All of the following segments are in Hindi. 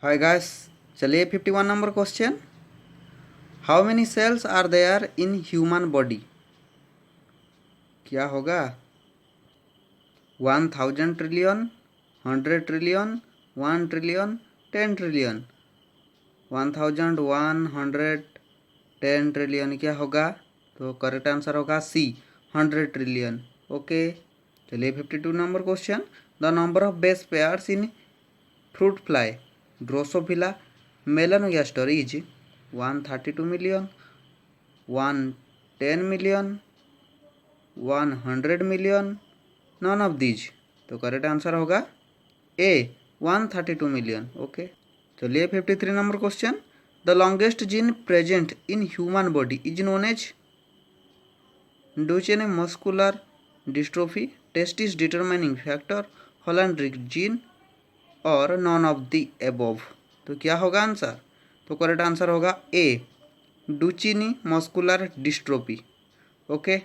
हाय गाइस, चलिए 51 number question. How many cells are there in human body? क्या होगा? 1000 trillion, 100 trillion, 1 trillion, 10 trillion. 1000, 100, 10 trillion क्या होगा? तो करेक्ट आंसर होगा सी, 100 ट्रिलियन। ओके, चलिए 52 number question. The number of base pairs in fruit fly Drosophila melanogaster is 132 million, 110 million, 100 million, none of these। तो करेक्ट आंसर होगा ए, 132 मिलियन। ओके, चलिए 53 number question. The longest gene present in human body is known as Duchenne muscular dystrophy, testis determining factor, holandric gene और नॉन ऑफ द एबोव। तो क्या होगा आंसर? तो करेक्ट आंसर होगा A, Duchenne muscular dystrophy. Okay,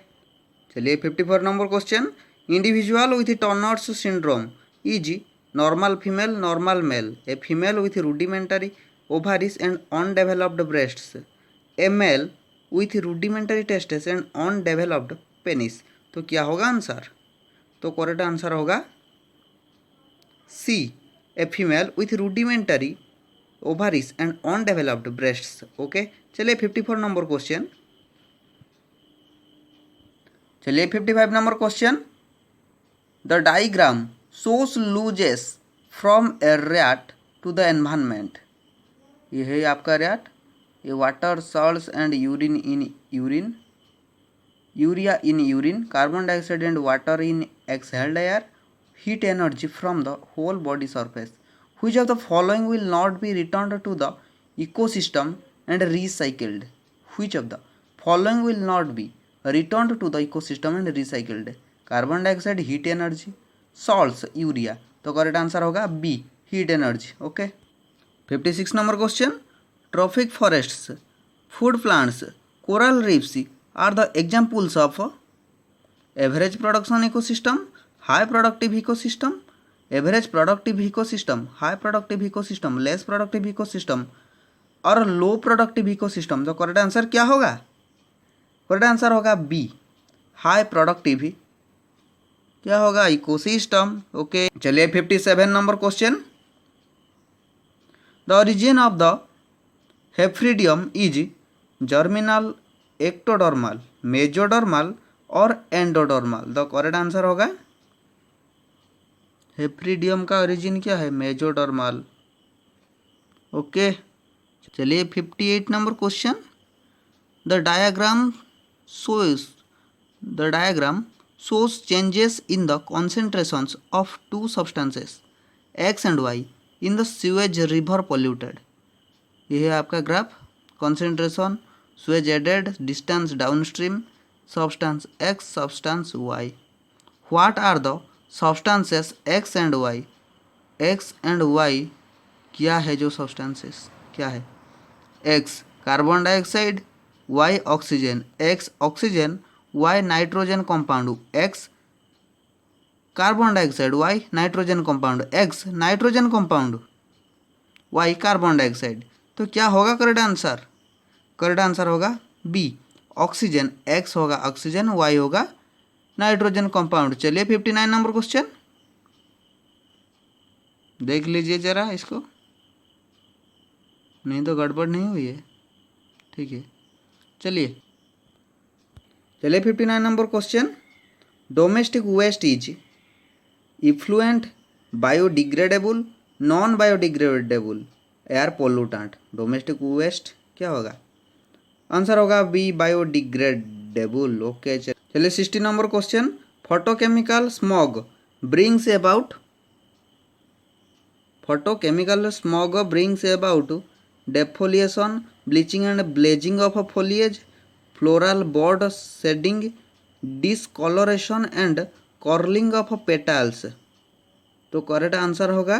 चलिए 54 number question. Individual with Turner's syndrome is normal female, normal male, a female with rudimentary ovaries and undeveloped breasts, a male with rudimentary testis and undeveloped penis. तो क्या होगा आंसर? तो करेक्ट आंसर होगा C, a female with rudimentary ovaries and undeveloped breasts. Okay, चलिए 54 नंबर क्वेश्चन। चलिए 55 number question. The diagram shows losses from a rat to the environment. ये है आपका रैट, ये water salts and urine in urine, urea in urine, carbon dioxide and water in exhaled air, heat energy from the whole body surface. Which of the following will not be returned to the ecosystem and recycled? Which of the following will not be returned to the ecosystem and recycled? Carbon dioxide, heat energy, salts, urea. तो करेक्ट आंसर होगा B, heat energy. Okay, 56 number question. Trophic forests, food plants, coral reefs are the examples of average production ecosystem, high productive ecosystem, average productive ecosystem, high productive ecosystem, less productive ecosystem और लो प्रोडक्टिव इकोसिस्टम। तो करेक्ट आंसर क्या होगा? करेक्ट आंसर होगा बी, हाई प्रोडक्टिव क्या होगा? इकोसिस्टम। ओके, चलिए 57 number question. The origin of the hefridium is germinal, ectodermal, mesodermal और एंडोडर्मल। द करेक्ट आंसर होगा हेफ्रीडियम का ओरिजिन क्या है? मेजोडर्मल। ओके, चलिए 58 number question. The diagram shows changes in the concentrations of two substances X and Y in the sewage river polluted. यह है आपका graph, concentration, sewage added, distance downstream, substance X, substance Y. What are the substances X and Y? X and Y क्या है? जो सब्सटेंसेस क्या है? X carbon dioxide, Y oxygen, X oxygen, Y nitrogen compound, X carbon dioxide, Y nitrogen compound, x nitrogen compound, Y carbon dioxide. तो क्या होगा करेक्ट आंसर? करेक्ट आंसर होगा बी, ऑक्सीजन। एक्स होगा ऑक्सीजन, वाई होगा नाइट्रोजन कंपाउंड। चलिए 59 नंबर क्वेश्चन देख लीजिए जरा इसको, नहीं तो गड़बड़ नहीं हुई है। ठीक है, चलिए 59 number question. Domestic waste is effluent, biodegradable, non biodegradable, air pollutant. Domestic waste क्या होगा? आंसर होगा बी, बायोडिग्रेडेबल। ओके, चलिए 60 number question. Photochemical smog brings about defoliation, bleaching and blazing of foliage, floral bud shedding, discoloration and curling of petals। तो करेक्ट आंसर होगा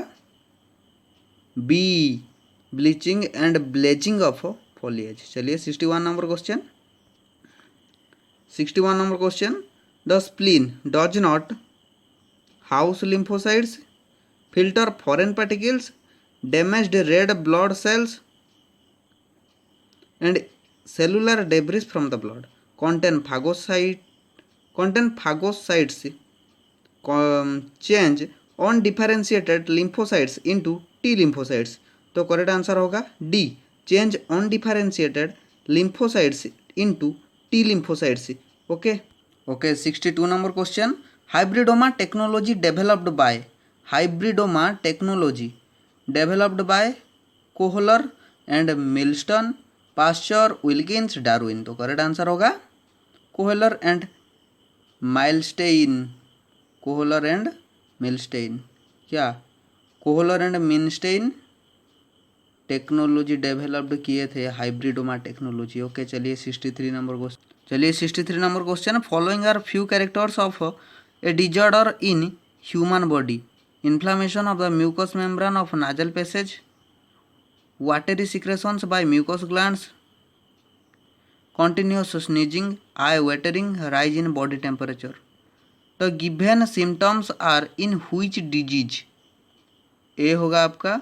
B, bleaching and blazing of foliage. चलिए 61 number question. 61 number question. The spleen does not house lymphocytes, filter foreign particles, damaged red blood cells and cellular debris from the blood, contain phagocytes, change undifferentiated lymphocytes into T lymphocytes. तो करेक्ट आंसर होगा D, change undifferentiated lymphocytes into T lymphocytes. Okay okay 62 number question, hybridoma technology developed by Kohler and Milstein, Pasteur, Wilkins, Darwin. तो करेक्ट आंसर होगा कोहलर एंड मिल्स्टेइन. क्या Kohler and Milstein technology developed किए थे हाइब्रिडोमा टेक्नोलॉजी. ओके चलिए 63 number question, following are few characters of a disorder in human body, inflammation of the mucous membrane of nasal passage, watery secretions by mucous glands, continuous sneezing, eye watering, rise in body temperature. The given symptoms are in which disease? A होगा आपका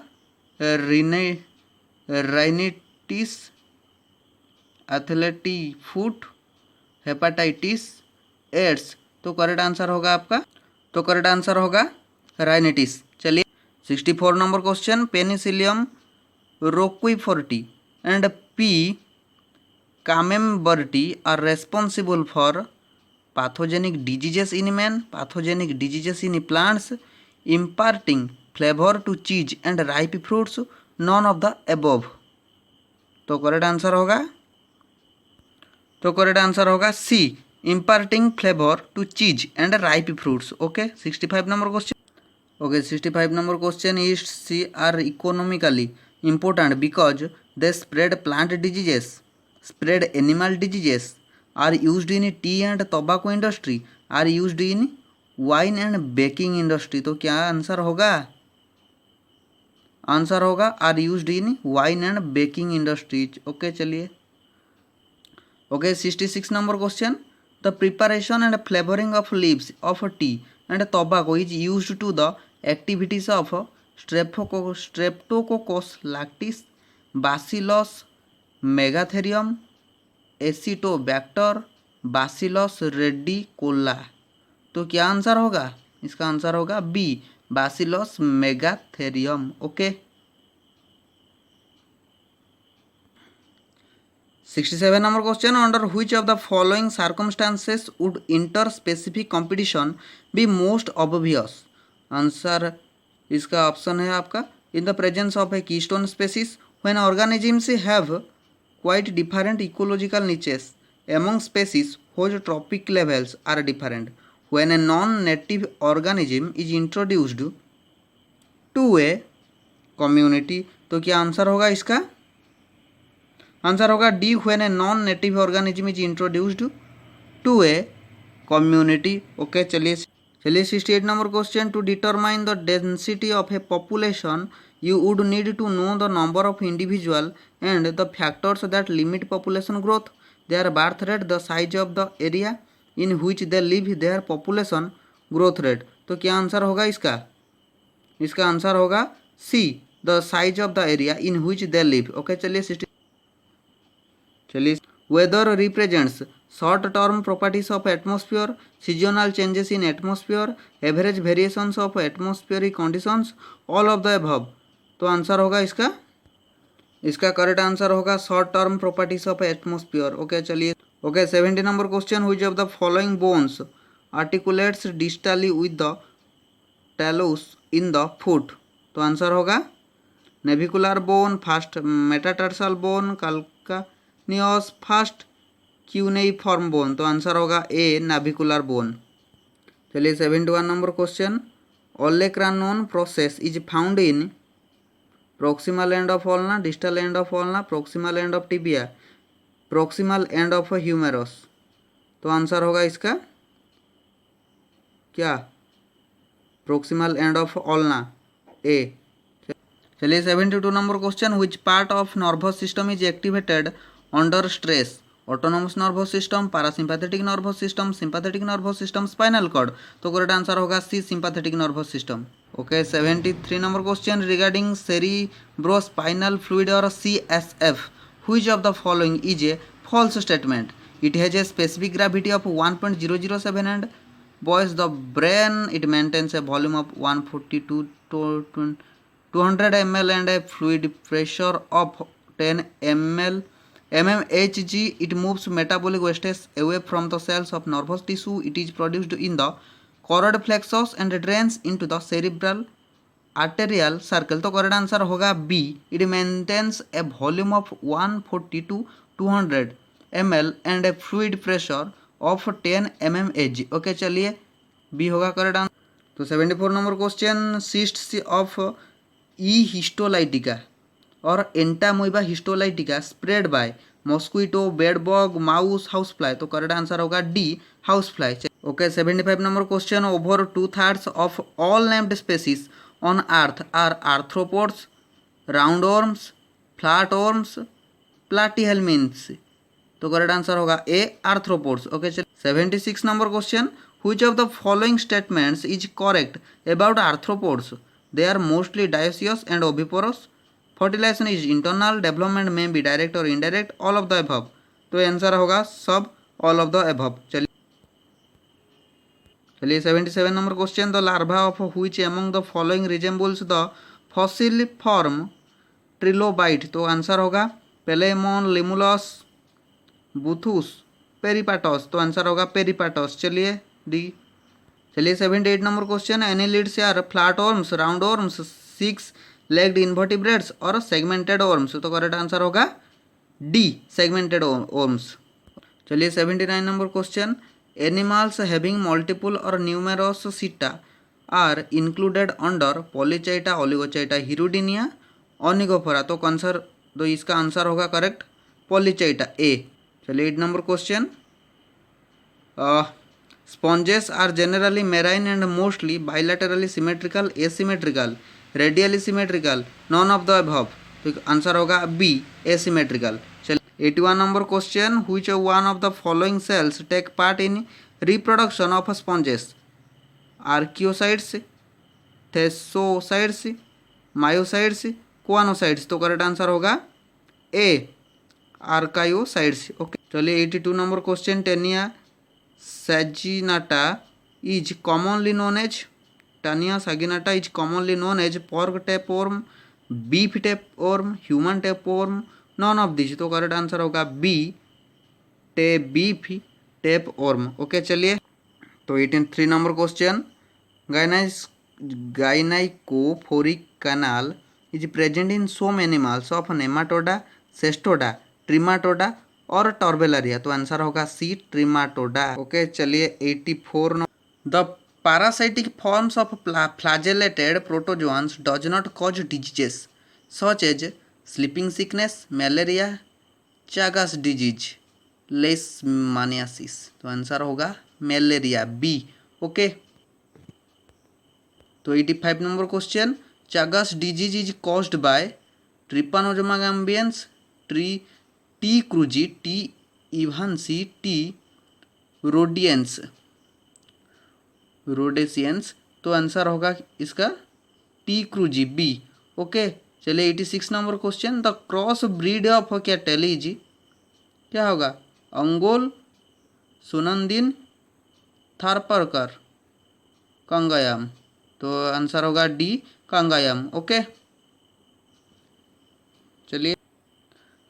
rhinitis, athlete's foot, hepatitis, AIDS. तो करेक्ट आंसर होगा राइनिटिस. चलिए 64 number question, Penicillium roqueforti and P. camemberti are responsible for pathogenic diseases in man, pathogenic diseases in plants, imparting flavor to cheese and ripe fruits, none of the above. तो करेक्ट आंसर होगा सी, imparting flavor to cheese and ripe fruits. Okay 65 number question, yeasts are economically important because they spread plant diseases, spread animal diseases, are used in tea and tobacco industry, are used in wine and baking industry. तो क्या आंसर होगा are used in wine and baking industries. Okay चलिए 66 number question, the preparation and flavoring of leaves of tea and tobacco is used to the activities of Streptococcus lactis, Bacillus megatherium, Acetobacter, Bacillus redicola. तो क्या आंसर होगा? इसका आंसर होगा B, Bacillus megatherium. Okay 67 number question, under which of the following circumstances would interspecific competition be most obvious? Answer इसका ऑप्शन है आपका, in the presence of a keystone species, when organisms have quite different ecological niches among species whose trophic levels are different, when a non-native organism is introduced to a community. तो क्या आंसर होगा इसका? आंसर होगा D, when a non native organism is introduced to a community. Okay चलिए 68 number question, to determine the density of a population you would need to know the number of individual and the factors that limit population growth, their birth rate, the size of the area in which they live, their population growth rate. तो क्या आंसर होगा इसका? इसका आंसर होगा C, the size of the area in which they live. Okay चलिए weather represents short term properties of atmosphere, seasonal changes in atmosphere, average variations of atmospheric conditions, all of the above. तो आंसर होगा इसका करेक्ट आंसर होगा short term properties of atmosphere. Okay चलिए 70 number question, which of the following bones articulates distally with the talus in the foot. तो आंसर होगा navicular bone, first metatarsal bone, calcaneus, first cuneiform bone. तो आंसर होगा ए, नाभिकुलर बोन. चलिए 71 number question, olecranon process is found in proximal end of ulna, distal end of ulna, proximal end of tibia, proximal end of humerus. तो आंसर होगा इसका क्या? proximal end of ulna, A. चलिए 72 number question, which part of nervous system is activated under stress autonomous nervous system, parasympathetic nervous system, sympathetic nervous system, spinal cord. तो करेक्ट आंसर होगा C, sympathetic nervous system. Okay, 73 number question regarding cerebrospinal fluid और CSF, which of the following is a false statement? It has a specific gravity of 1.007 and boys the brain it maintains a volume of 142 to 200 ml and a fluid pressure of 10 ml mmHg. It moves metabolic wastes away from the cells of nervous tissue. It is produced in the choroid plexus and drains into the cerebral arterial circle. तो करेक्ट आंसर होगा B, it maintains a volume of 140 to 200 ml and a fluid pressure of 10 mmHg। Okay, चलिए बी होगा करेक्ट आंसर। तो 74 number question, cysts of E histolytica और Entamoeba histolytica spread by mosquito, bedbug, mouse, house fly. तो करेक्ट आंसर होगा D, house fly. Okay, 75 number question, over 2/3 of all named species on earth are arthropods, roundworms, flatworms, platyhelminths। तो करेक्ट आंसर होगा ए, आर्थ्रोपोड्स। ओके, चलिए 76 number question, which of the following statements is correct about arthropods? They are mostly dioecious and oviparous, fertilization is internal, development में बी डायरेक्ट और indirect, all of the above. तो आंसर होगा सब, ऑल ऑफ द एबव। चलिए 77 number question, the larva of which among the following resembles the fossil form trilobite? तो आंसर होगा पेलेमोन, लिमुलस, बुथुस, पेरिपाटस। तो आंसर होगा पेरिपाटस। चलिए डी। चलिए 78 number question, annelids are flat worms, round worms, 6 legged invertebrates और सेगमेंटेड वर्म्स। तो करेक्ट आंसर होगा डी, सेगमेंटेड वर्म्स। चलिए 79 number question, animals having multiple और numerous setae are included under polychaeta, oligochaeta, hirudinea, onychophora. तो आंसर, तो इसका आंसर होगा करेक्ट पॉलीचाइटा, ए। चलिए 8 number question, sponges are generally marine and mostly bilaterally symmetrical, asymmetrical, radially symmetrical, none of the above. तो आंसर होगा B, asymmetrical. 81 number question, which one of the following cells take part in reproduction of sponges? Archaeocytes, thessocytes, myocytes, choanocytes। तो करेक्ट आंसर होगा ए, आर्कायोसाइट्स। ओके, चलिए 82 number question, Taenia saginata is commonly known as, Taenia saginata is commonly known as pork tapeworm, beef tapeworm, human tapeworm, none of this. तो करेक्ट आंसर होगा बी, बीफ टेपवर्म। ओके, चलिए तो 83 number question, gynaecophoric canal is present in so many males of Nematoda, Cestoda, Trematoda और टॉर्बेलारिया। तो आंसर होगा सी, ट्रिमाटोडा। ओके, चलिए 84 the parasitic forms of flagellated protozoans does not cause diseases such as sleeping sickness, malaria, chagas disease, leishmaniasis। तो आंसर होगा मलेरिया, बी। ओके, तो 85 number question, chagas disease is caused by Trypanosoma gambiense, T cruzi, T evansi, T rhodesiense. तो आंसर होगा इसका टी क्रूजी, बी। ओके, चलिए 86 number question, the cross breed of क्या टेलीज क्या होगा? अंगोल, सुनंदिन, थारपरकर, कंगायाम। तो आंसर होगा डी, कंगायाम। ओके, चलिए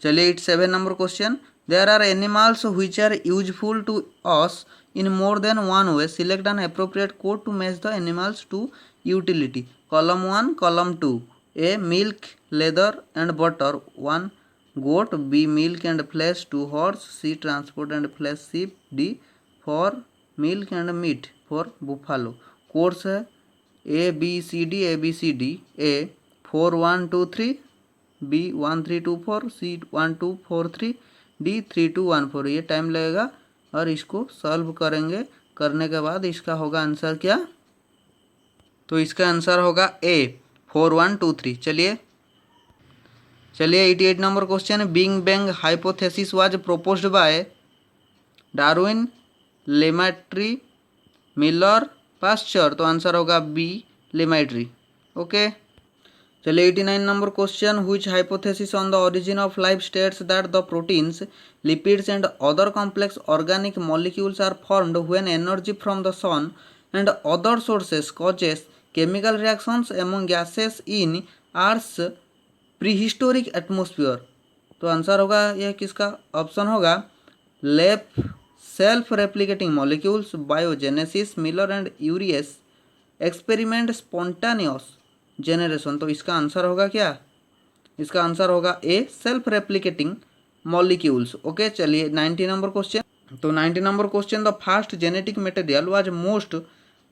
87 number question, there are animals which are useful to us in more than one way. Select an appropriate code to match the animals to utility. Column 1, column 2. A, milk, leather and butter, 1 goat. B, milk and flesh, 2 horse. C, transport and flesh, sheep. D, for milk and meat, for buffalo. Codes है A B C D, A B C D. A 4 1 2 3, B 1 3 2 4, C 1 2 4 3, D 3 2 1 4। ये टाइम लगेगा और इसको सॉल्व करेंगे, करने के बाद इसका होगा आंसर क्या? तो इसका आंसर होगा ए, 4 1 2 3। चलिए चलिए 88 number question, big bang hypothesis was proposed by Darwin, Lemaitre, Miller, Pasteur. तो आंसर होगा बी, लेमैट्री। ओके। चलिए 89 number question, which hypothesis on the origin of life states that the proteins, lipids and other complex organic molecules are formed when energy from the sun and other sources causes chemical reactions among gases in earth's prehistoric atmosphere. तो आंसर होगा यह किसका ऑप्शन होगा left self replicating molecules, biogenesis, Miller and Urey's experiment, spontaneous generation. तो इसका आंसर होगा क्या, इसका आंसर होगा A, self replicating molecules. Okay. चलिए 90 नंबर क्वेश्चन, तो 90 number question, the first genetic material was most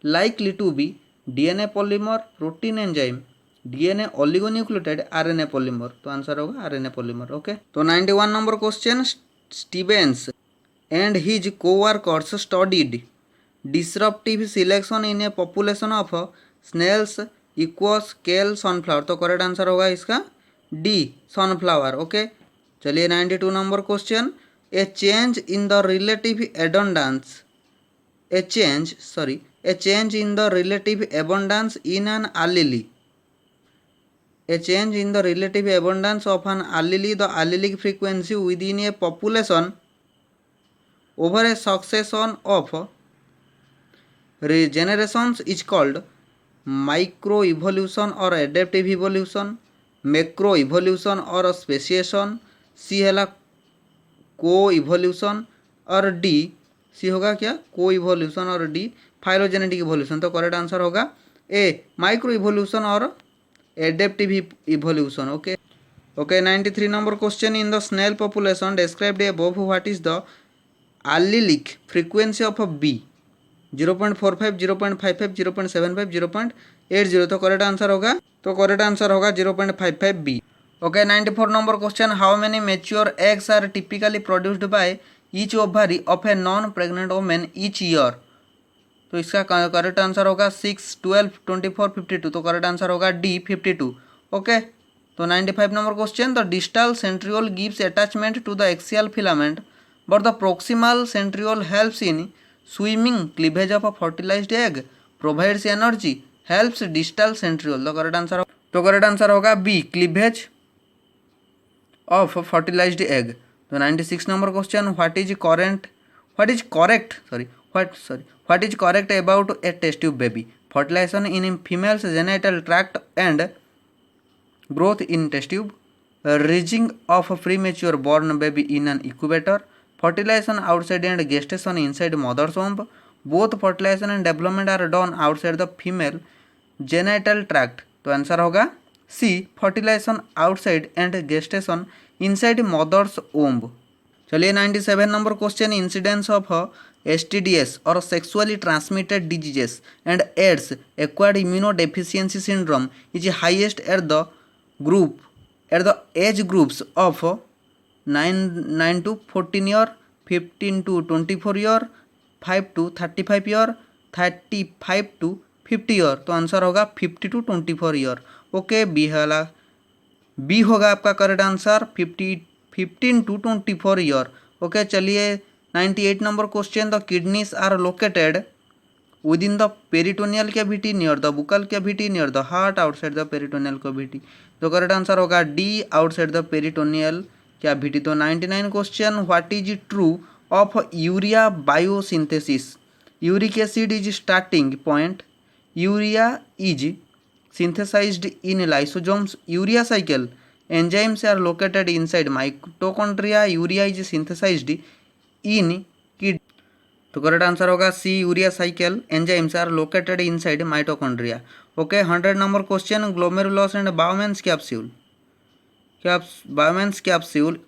likely to be DNA polymer, protein enzyme, DNA oligonucleotide, RNA polymer. तो आंसर होगा आरएनए पॉलीमर। ओके। तो 91 number question, Stevens and his coworkers studied disruptive selection in a population of Snell's, equals, केल, सनफ्लावर। तो करेक्ट आंसर होगा इसका डी, सनफ्लावर। ओके। चलिए 92 number question, A change in the relative abundance, A change in the relative abundance in an allele, a change in the relative abundance of an allele, the allelic frequency within a population over a succession of generations is called microevolution or adaptive evolution, macroevolution or speciation, C है co-evolution और डी, सी होगा क्या co-evolution और डी फाइलोजेनेटिक इवोल्यूशन। तो करेक्ट आंसर होगा ए, माइक्रो इवोल्यूशन और adaptive evolution. Okay. Okay 93 number question, in the snail population described above what is the allelic frequency of B, 0.45, 0.55, 0.75, 0.80। तो करेक्ट आंसर होगा, तो करेक्ट आंसर होगा 0.55 B. Okay 94 number question, how many mature eggs are typically produced by each ovary of a non pregnant women each year. तो इसका करेक्ट आंसर होगा 6, 12, 24, 52। तो करेक्ट आंसर होगा डी, 52। ओके। तो 95 number question, the distal centriole gives attachment to the axial filament but the proximal centriole helps in swimming, cleavage of a fertilised egg, provides energy, helps distal centriole. तो करेक्ट आंसर होगा B, cleavage of fertilised egg. तो 96 number question, what is correct about a test tube baby, fertilisation in females genital tract and growth in test tube, raising of a premature born baby in an incubator, fertilization outside and gestation inside mother's womb, both fertilization and development are done outside the female genital tract। तो आंसर होगा C, fertilization outside and gestation inside mother's womb. चलिए 97 number question, incidence of STDs और sexually transmitted diseases and AIDS acquired immunodeficiency syndrome is highest at the age groups of 9 to 14 year, 15 to 24 year, 5 to 35 year, 35 to 50 year। तो आंसर होगा 50 to 24 year। ओके। बी होगा आपका correct answer, 15 to 24 year। Okay. चलिए 98 number question, the kidneys are located within the peritoneal cavity, near the buccal cavity, near the heart, outside the peritoneal cavity। तो करेक्ट आंसर होगा D, outside the peritoneal cavity. तो 99 question, what is true of urea biosynthesis, uric acid is starting point, urea is synthesized in lysosomes, urea cycle, enzymes are located inside mitochondria, urea is synthesized in kidney। तो करेक्ट आंसर होगा C, urea cycle, enzymes are located inside mitochondria. Okay 100 number question, glomerulus and Bowman's capsule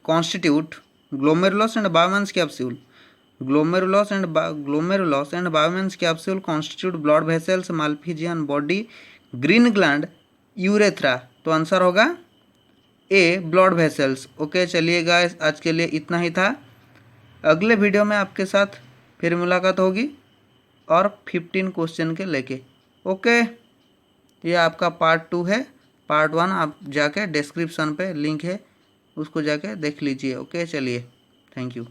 constitute, glomerulus and Bowman's capsule constitute blood vessels, Malpighian body, green gland, urethra. तो आंसर होगा ए, ब्लड वेसल्स। ओके। चलिए गाइस, आज के लिए इतना ही था। अगले वीडियो में आपके साथ फिर मुलाकात होगी और 15 क्वेश्चन के लेके। ओके। ये आपका पार्ट 2 है। पार्ट 1 आप जाके डिस्क्रिप्शन पे लिंक है, उसको जाके देख लीजिए। ओके, चलिए, थैंक यू।